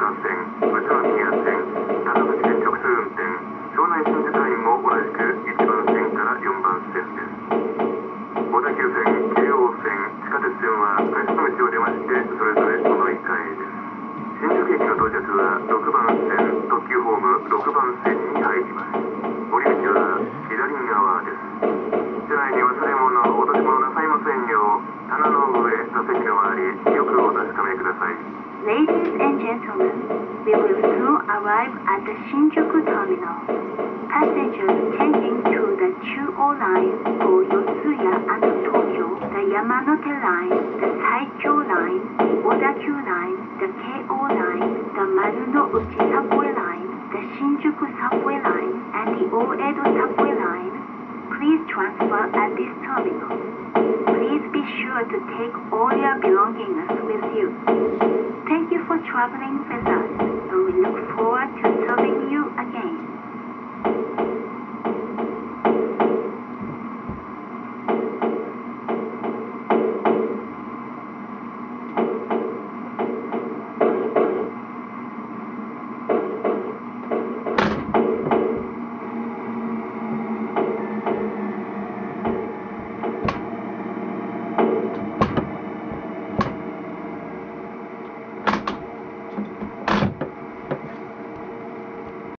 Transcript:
幹線、宇都宮線、長崎線直通運転、庄内新宿ラインも同じく1番線から4番線です。小田急線、京王線、地下鉄線は改札口を出ましてそれぞれお乗り換えです。新宿駅の到着は6番線、特急ホーム6番線に入ります。降り口は左側です。車内に忘れ物、落とし物なさいませんよう、棚の上、座席の周り、よくお確かめください。Ladies and gentlemen, we will soon arrive at the Shinjuku terminal. Passengers changing to the Chuo line for Yotsuya and Tokyo, the Yamanote line, the Saikyo line, the Odakyu line, the Keio line, the Marunouchi subway line, the Shinjuku subway line, and the Oedo subway line, please transfer at this terminal. Please be sure to take all your belongings with you. Thank you for traveling with us, and we look forward to serving you again.